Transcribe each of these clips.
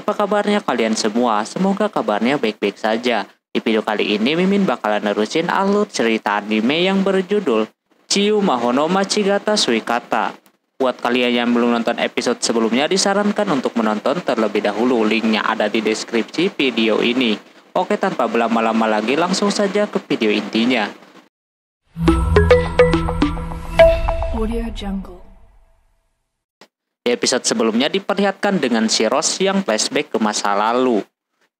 apa kabarnya kalian semua? Semoga kabarnya baik-baik saja. Di video kali ini Mimin bakalan nerusin alur cerita anime yang berjudul Chiyu Mahono Machigata Suikata. Buat kalian yang belum nonton episode sebelumnya, disarankan untuk menonton terlebih dahulu. Linknya ada di deskripsi video ini. Oke, tanpa berlama-lama lagi langsung saja ke video intinya. Audio Jungle. Di episode sebelumnya diperlihatkan dengan Shiros yang flashback ke masa lalu,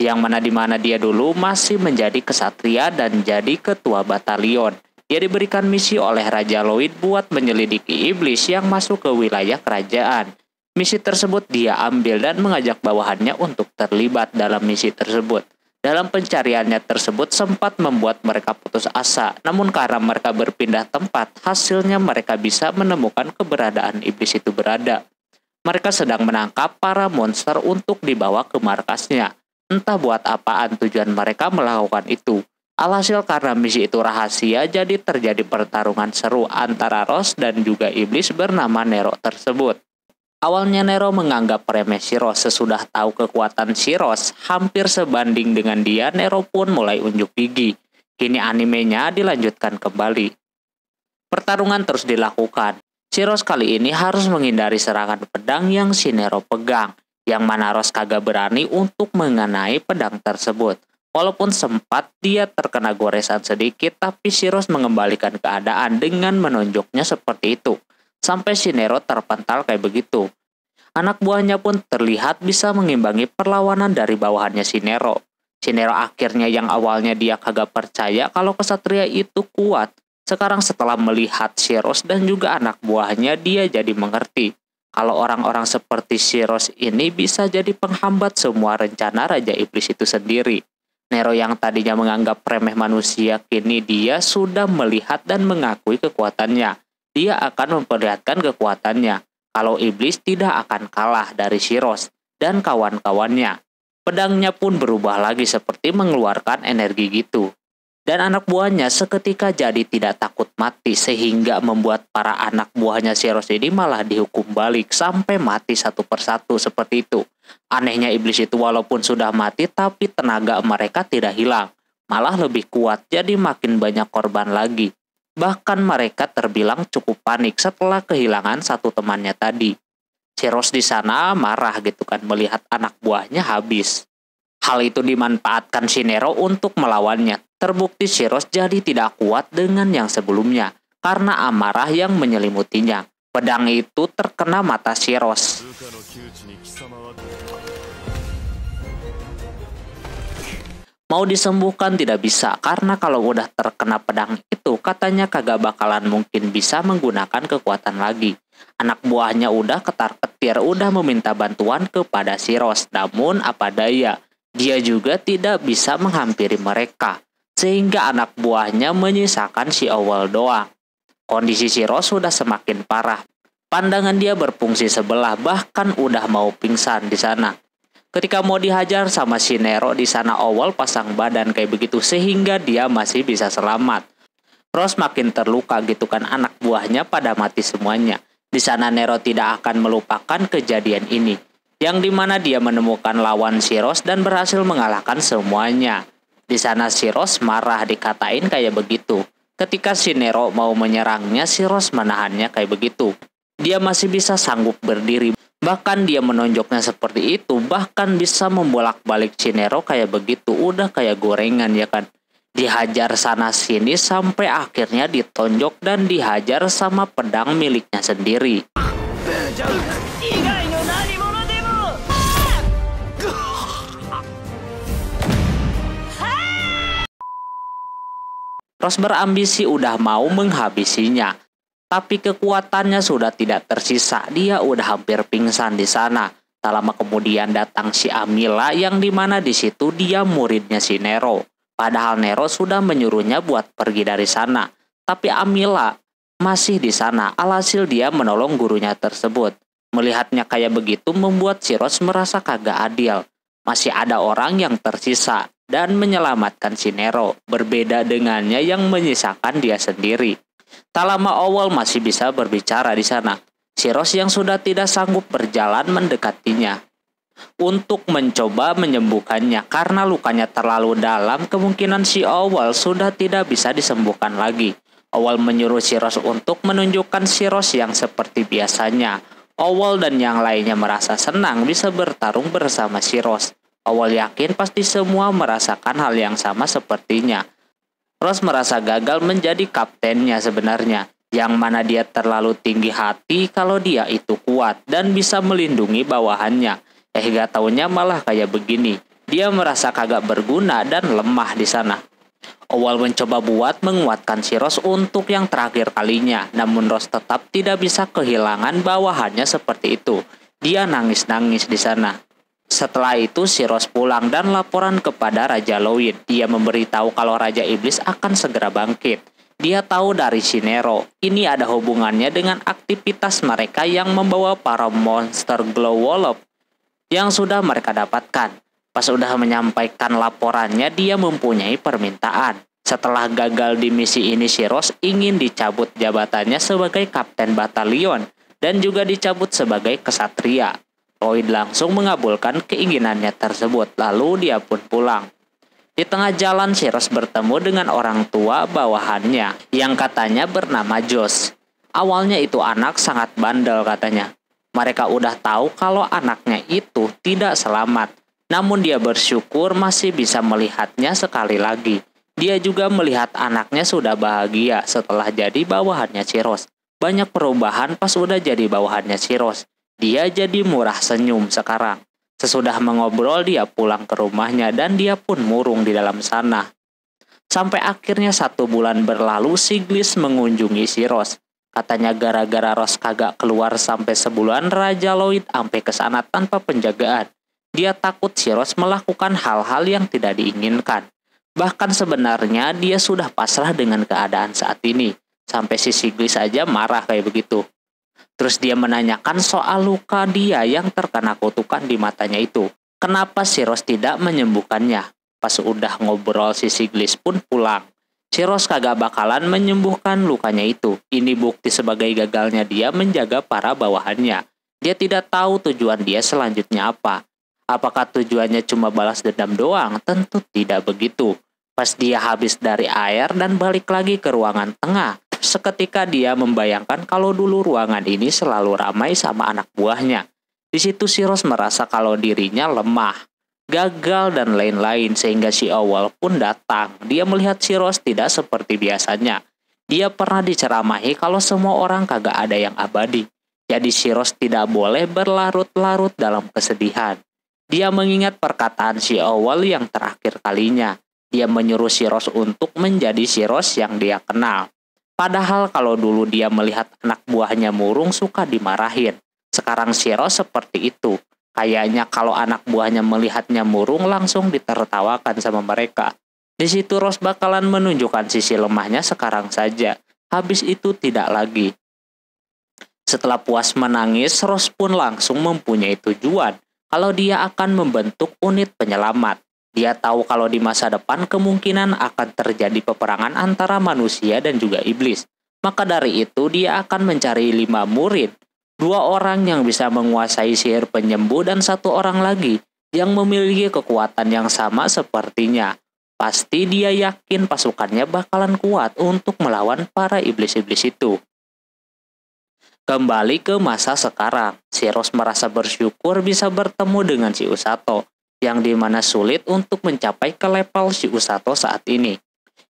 yang mana dia dulu masih menjadi kesatria dan jadi ketua batalion. Dia diberikan misi oleh Raja Lloyd buat menyelidiki iblis yang masuk ke wilayah kerajaan. Misi tersebut dia ambil dan mengajak bawahannya untuk terlibat dalam misi tersebut. Dalam pencariannya tersebut sempat membuat mereka putus asa, namun karena mereka berpindah tempat, hasilnya mereka bisa menemukan keberadaan iblis itu berada. Mereka sedang menangkap para monster untuk dibawa ke markasnya. Entah buat apaan tujuan mereka melakukan itu. Alhasil karena misi itu rahasia, jadi terjadi pertarungan seru antara Rose dan juga iblis bernama Nero tersebut. Awalnya Nero menganggap remeh Shiros. Sesudah tahu kekuatan Shiros hampir sebanding dengan dia, Nero pun mulai unjuk gigi. Kini animenya dilanjutkan kembali. Pertarungan terus dilakukan. Shiros kali ini harus menghindari serangan pedang yang si Nero pegang, yang mana Rose kagak berani untuk mengenai pedang tersebut. Walaupun sempat dia terkena goresan sedikit, tapi Shiros mengembalikan keadaan dengan menunjuknya seperti itu. Sampai si Nero terpental kayak begitu. Anak buahnya pun terlihat bisa mengimbangi perlawanan dari bawahannya si Nero. Si Nero akhirnya yang awalnya dia kagak percaya kalau kesatria itu kuat, sekarang setelah melihat Shiros dan juga anak buahnya, dia jadi mengerti kalau orang-orang seperti Shiros ini bisa jadi penghambat semua rencana Raja Iblis itu sendiri. Nero yang tadinya menganggap remeh manusia, kini dia sudah melihat dan mengakui kekuatannya. Dia akan memperlihatkan kekuatannya kalau iblis tidak akan kalah dari Shiros dan kawan-kawannya. Pedangnya pun berubah lagi seperti mengeluarkan energi gitu. Dan anak buahnya seketika jadi tidak takut mati, sehingga membuat para anak buahnya Shiros ini malah dihukum balik sampai mati satu persatu seperti itu. Anehnya iblis itu walaupun sudah mati, tapi tenaga mereka tidak hilang, malah lebih kuat, jadi makin banyak korban lagi. Bahkan mereka terbilang cukup panik setelah kehilangan satu temannya tadi. Shiros di sana marah gitu kan melihat anak buahnya habis. Hal itu dimanfaatkan si Nero untuk melawannya. Terbukti Shiros jadi tidak kuat dengan yang sebelumnya karena amarah yang menyelimutinya. Pedang itu terkena mata Shiros. Mau disembuhkan tidak bisa, karena kalau udah terkena pedang itu katanya kagak bakalan mungkin bisa menggunakan kekuatan lagi. Anak buahnya udah ketar-ketir, udah meminta bantuan kepada Shiros, namun apa daya, dia juga tidak bisa menghampiri mereka, sehingga anak buahnya menyisakan si Owl doang. Kondisi Shiros sudah semakin parah. Pandangan dia berfungsi sebelah, bahkan udah mau pingsan di sana. Ketika mau dihajar sama si Nero di sana, Owl pasang badan kayak begitu sehingga dia masih bisa selamat. Rose makin terluka gitu kan, anak buahnya pada mati semuanya. Di sana Nero tidak akan melupakan kejadian ini, yang dimana dia menemukan lawan Shiros dan berhasil mengalahkan semuanya. Di sana Shiros marah dikatain kayak begitu. Ketika si Nero mau menyerangnya, Shiros menahannya kayak begitu. Dia masih bisa sanggup berdiri. Bahkan dia menonjoknya seperti itu, bahkan bisa membolak-balik si Nero kayak begitu. Udah kayak gorengan ya kan. Dihajar sana sini sampai akhirnya ditonjok dan dihajar sama pedang miliknya sendiri. Rose berambisi udah mau menghabisinya, tapi kekuatannya sudah tidak tersisa. Dia udah hampir pingsan di sana. Tak lama kemudian datang si Amila, yang dimana di situ dia muridnya si Nero. Padahal Nero sudah menyuruhnya buat pergi dari sana, tapi Amila masih di sana. Alhasil dia menolong gurunya tersebut. Melihatnya kayak begitu membuat Shiros merasa kagak adil. Masih ada orang yang tersisa dan menyelamatkan si Nero, berbeda dengannya yang menyisakan dia sendiri. Tak lama Owl masih bisa berbicara di sana. Shiros yang sudah tidak sanggup berjalan mendekatinya. untuk mencoba menyembuhkannya. Karena lukanya terlalu dalam, kemungkinan si Owl sudah tidak bisa disembuhkan lagi. Owl menyuruh si Rose untuk menunjukkan si Rose yang seperti biasanya. Owl dan yang lainnya merasa senang bisa bertarung bersama si Rose. Owl yakin pasti semua merasakan hal yang sama sepertinya. Rose merasa gagal menjadi kaptennya sebenarnya, yang mana dia terlalu tinggi hati kalau dia itu kuat dan bisa melindungi bawahannya. Gak taunya malah kayak begini. Dia merasa kagak berguna dan lemah di sana. Owl mencoba buat menguatkan si Rose untuk yang terakhir kalinya, namun Rose tetap tidak bisa kehilangan bawahannya seperti itu. Dia nangis-nangis di sana. Setelah itu si Rose pulang dan laporan kepada Raja Lloyd. Dia memberitahu kalau Raja Iblis akan segera bangkit. Dia tahu dari si Nero, ini ada hubungannya dengan aktivitas mereka yang membawa para monster Glowwolf yang sudah mereka dapatkan. Pas udah menyampaikan laporannya, dia mempunyai permintaan. Setelah gagal di misi ini, si Rose ingin dicabut jabatannya sebagai kapten batalion dan juga dicabut sebagai kesatria. Lloyd langsung mengabulkan keinginannya tersebut, lalu dia pun pulang. Di tengah jalan, si Rose bertemu dengan orang tua bawahannya yang katanya bernama Josh. Awalnya itu anak sangat bandel katanya. Mereka udah tahu kalau anaknya itu tidak selamat. Namun dia bersyukur masih bisa melihatnya sekali lagi. Dia juga melihat anaknya sudah bahagia setelah jadi bawahannya si Rose. Banyak perubahan pas udah jadi bawahannya si Rose. Dia jadi murah senyum sekarang. Sesudah mengobrol, dia pulang ke rumahnya dan dia pun murung di dalam sana. Sampai akhirnya 1 bulan berlalu, Siglis mengunjungi si Rose. Katanya gara-gara Rose kagak keluar sampai sebulan, Raja Lloyd sampai ke sana tanpa penjagaan. Dia takut si Rose melakukan hal-hal yang tidak diinginkan. Bahkan sebenarnya dia sudah pasrah dengan keadaan saat ini. Sampai si Siglis saja marah kayak begitu. Terus dia menanyakan soal luka dia yang terkena kutukan di matanya itu. Kenapa si Rose tidak menyembuhkannya? Pas udah ngobrol, si Siglis pun pulang. Si Rose kagak bakalan menyembuhkan lukanya itu. Ini bukti sebagai gagalnya dia menjaga para bawahannya. Dia tidak tahu tujuan dia selanjutnya apa. Apakah tujuannya cuma balas dendam doang? Tentu tidak begitu. Pas dia habis dari air dan balik lagi ke ruangan tengah, seketika dia membayangkan kalau dulu ruangan ini selalu ramai sama anak buahnya. Di situ si Rose merasa kalau dirinya lemah, gagal dan lain-lain, sehingga si Owl pun datang. Dia melihat si Rose tidak seperti biasanya. Dia pernah diceramahi kalau semua orang kagak ada yang abadi. Jadi si Rose tidak boleh berlarut-larut dalam kesedihan. Dia mengingat perkataan si Owl yang terakhir kalinya. Dia menyuruh si Rose untuk menjadi si Rose yang dia kenal. Padahal kalau dulu dia melihat anak buahnya murung suka dimarahin. Sekarang si Rose seperti itu. Kayaknya kalau anak buahnya melihatnya murung langsung ditertawakan sama mereka. Di situ Rose bakalan menunjukkan sisi lemahnya sekarang saja. Habis itu tidak lagi. Setelah puas menangis, Rose pun langsung mempunyai tujuan. Kalau dia akan membentuk unit penyelamat. Dia tahu kalau di masa depan kemungkinan akan terjadi peperangan antara manusia dan juga iblis. Maka dari itu dia akan mencari 5 murid. 2 orang yang bisa menguasai sihir penyembuh dan 1 orang lagi yang memiliki kekuatan yang sama sepertinya. Pasti dia yakin pasukannya bakalan kuat untuk melawan para iblis-iblis itu. Kembali ke masa sekarang, si Rose merasa bersyukur bisa bertemu dengan si Usato, yang dimana sulit untuk mencapai ke level si Usato saat ini.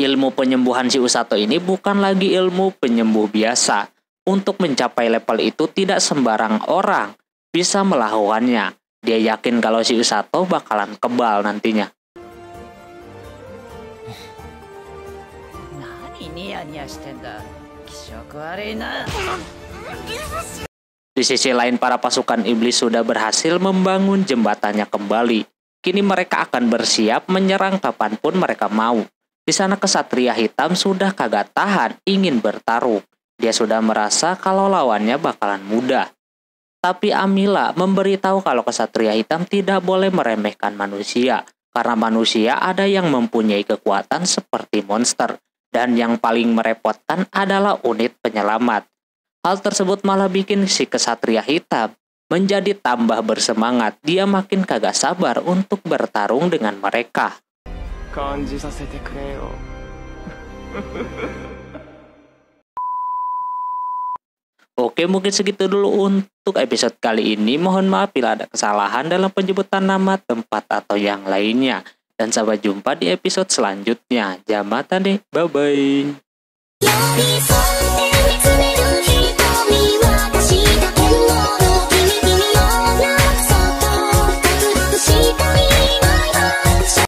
Ilmu penyembuhan si Usato ini bukan lagi ilmu penyembuh biasa. Untuk mencapai level itu tidak sembarang orang bisa melakukannya. Dia yakin kalau si Usato bakalan kebal nantinya. Di sisi lain, para pasukan iblis sudah berhasil membangun jembatannya kembali. Kini mereka akan bersiap menyerang kapanpun mereka mau. Di sana kesatria hitam sudah kagak tahan ingin bertarung. Dia sudah merasa kalau lawannya bakalan mudah. Tapi Amila memberitahu kalau kesatria hitam tidak boleh meremehkan manusia. Karena manusia ada yang mempunyai kekuatan seperti monster. Dan yang paling merepotkan adalah unit penyelamat. Hal tersebut malah bikin si kesatria hitam menjadi tambah bersemangat. Dia makin kagak sabar untuk bertarung dengan mereka. Oke, mungkin segitu dulu untuk episode kali ini. Mohon maaf bila ada kesalahan dalam penyebutan nama, tempat, atau yang lainnya. Dan sampai jumpa di episode selanjutnya. Jamatan deh, bye-bye.